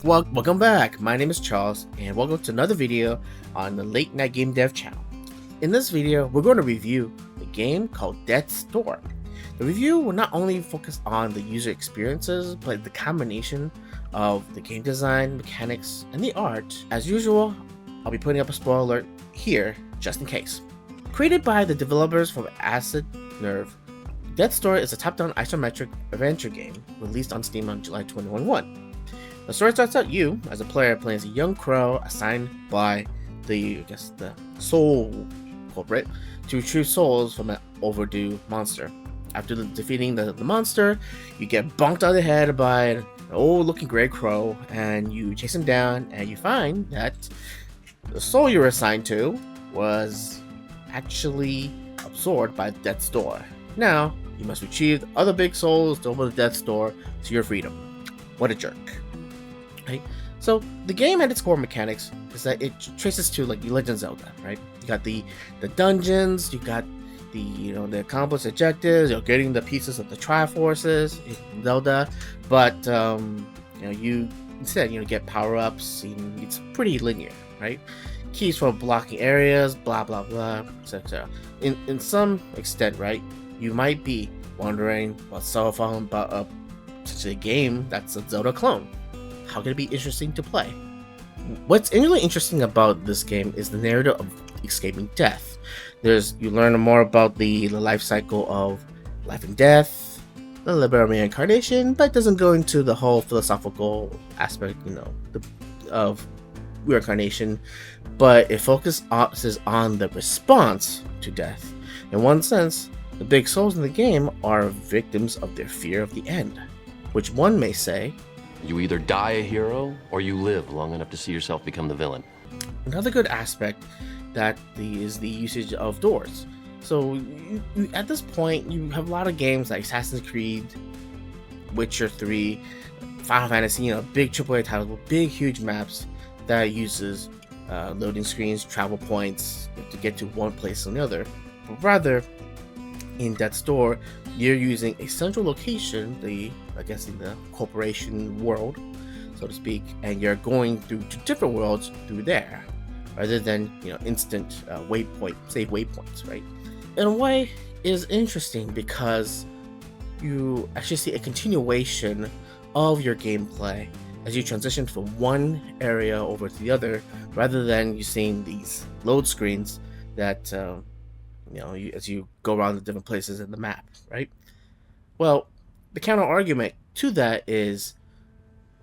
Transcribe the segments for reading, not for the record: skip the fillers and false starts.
Welcome back. My name is Charles, and welcome to another video on the Late Night Game Dev channel. In this video, we're going to review a game called Death's Door. The review will not only focus on the user experiences, but the combination of the game design, mechanics, and the art. As usual, I'll be putting up a spoiler alert here, just in case. Created by the developers from Acid Nerve, Death's Door is a top-down isometric adventure game released on Steam on July 2021. The story starts out you, as a player, playing as a young crow assigned by the soul culprit to retrieve souls from an overdue monster. After defeating the monster, you get bonked on the head by an old-looking gray crow, and you chase him down, and you find that the soul you were assigned to was actually absorbed by Death's Door. Now, you must retrieve other big souls to open the Death's Door to your freedom. What a jerk. Right? So the game at its core mechanics is that it traces to like Legend of Zelda, right? You got the dungeons, you got the the accomplished objectives, you're getting the pieces of the Triforces in Zelda, but you instead get power-ups, and it's pretty linear, right? Keys for blocking areas, blah blah blah, etc. In some extent, right? You might be wondering what's so fun about such a game that's a Zelda clone. How can it be interesting to play? What's really interesting about this game is the narrative of escaping death. You learn more about the life cycle of life and death, the little bit of reincarnation, but it doesn't go into the whole philosophical aspect, of reincarnation. But it focuses on the response to death. In one sense, the big souls in the game are victims of their fear of the end, which one may say, you either die a hero, or you live long enough to see yourself become the villain. Another good aspect is the usage of doors. So at this point, you have a lot of games like Assassin's Creed, Witcher 3, Final Fantasy, big AAA titles with big, huge maps that uses loading screens, travel points to get to one place or another. But rather, in Death's Door, you're using a central location, in the corporation world, so to speak, and you're going through two different worlds through there, rather than instant save waypoints, right? In a way, it is interesting because you actually see a continuation of your gameplay as you transition from one area over to the other, rather than you seeing these load screens that as you go around the different places in the map, right? Well, the counter argument to that is,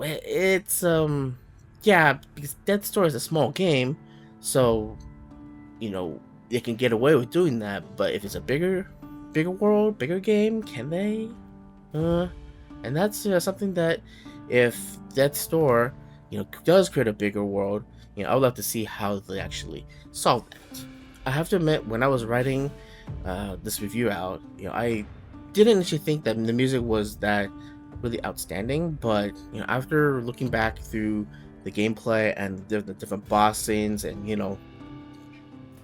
it's because Death's Door is a small game, so they can get away with doing that. But if it's a bigger world, bigger game, can they? And that's something that, if Death's Door does create a bigger world, I would love to see how they actually solve that. I have to admit, when I was writing this review out, I didn't actually think that the music was that really outstanding, but after looking back through the gameplay and the different boss scenes and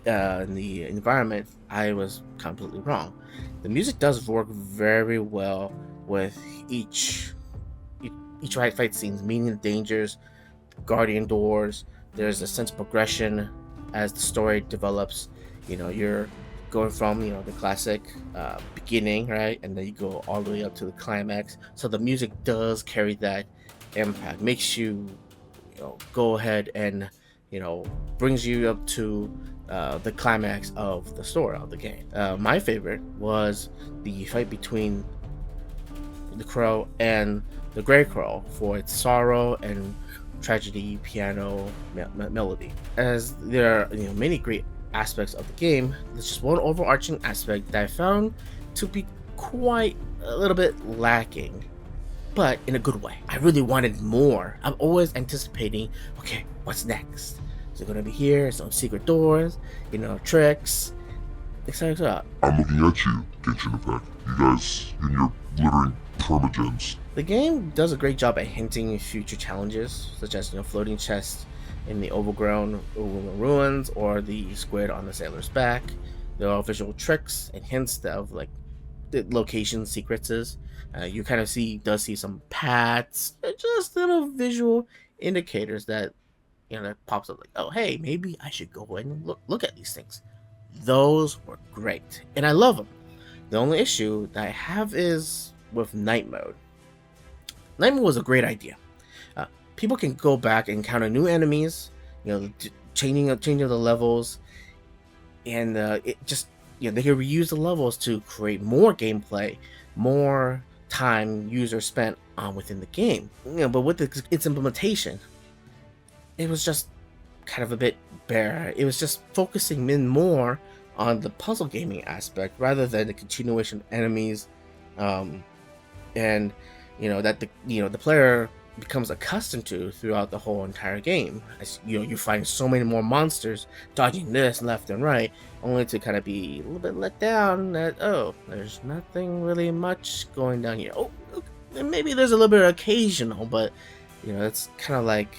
the environment, I was completely wrong. The music does work very well with each fight scenes, meeting the dangers, guardian doors. There's a sense of progression as the story develops. You're going from the classic beginning, right, and then you go all the way up to the climax. So the music does carry that impact, makes you go ahead and brings you up to the climax of the story of the game. My favorite was the fight between the crow and the gray crow for its sorrow and tragedy piano melody. As there are many great aspects of the game, there's just one overarching aspect that I found to be quite a little bit lacking, but in a good way. I really wanted more. I'm always anticipating, okay, what's next? Is it gonna be here? Some secret doors, tricks, etc. I'm looking at you, Genshin Impact. You guys in your glittering permagens. The game does a great job at hinting future challenges, such as floating chests in the overgrown ruins, or the squid on the sailor's back. There are visual tricks and hints of the location secrets is. You kind of does see some paths, just little visual indicators that that pops up like, oh hey, maybe I should go and look at these things. Those were great, and I love them. The only issue that I have is with night mode. Night mode was a great idea. People can go back and encounter new enemies, changing the levels, and it just they can reuse the levels to create more gameplay, more time users spent on within the game. But with its implementation, it was just kind of a bit bare. It was just focusing in more on the puzzle gaming aspect rather than the continuation of enemies, and that the player becomes accustomed to throughout the whole entire game. As you find so many more monsters dodging this left and right, only to kind of be a little bit let down that, oh, there's nothing really much going down here. Oh, maybe there's a little bit of occasional, but it's kind of like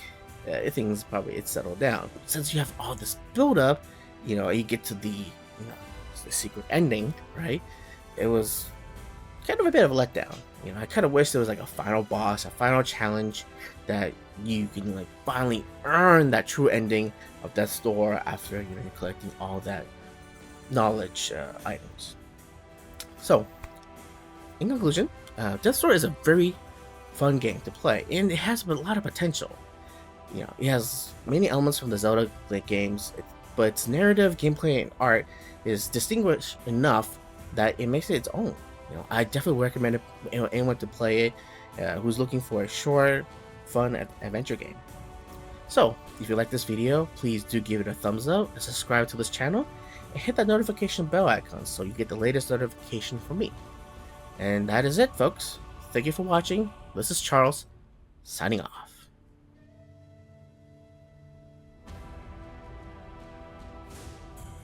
things probably it's settled down. Since you have all this build up, you get to the secret ending, right? It was kind of a bit of a letdown. I kind of wish there was like a final boss, a final challenge that you can like finally earn that true ending of Death's Door after you're collecting all that knowledge items. So, in conclusion, Death's Door is a very fun game to play, and it has a lot of potential. It has many elements from the Zelda games, but its narrative, gameplay, and art is distinguished enough that it makes it its own. I definitely recommend it, anyone to play it who's looking for a short, fun adventure game. So, if you like this video, please do give it a thumbs up and subscribe to this channel, and hit that notification bell icon so you get the latest notification from me. And that is it, folks. Thank you for watching. This is Charles, signing off.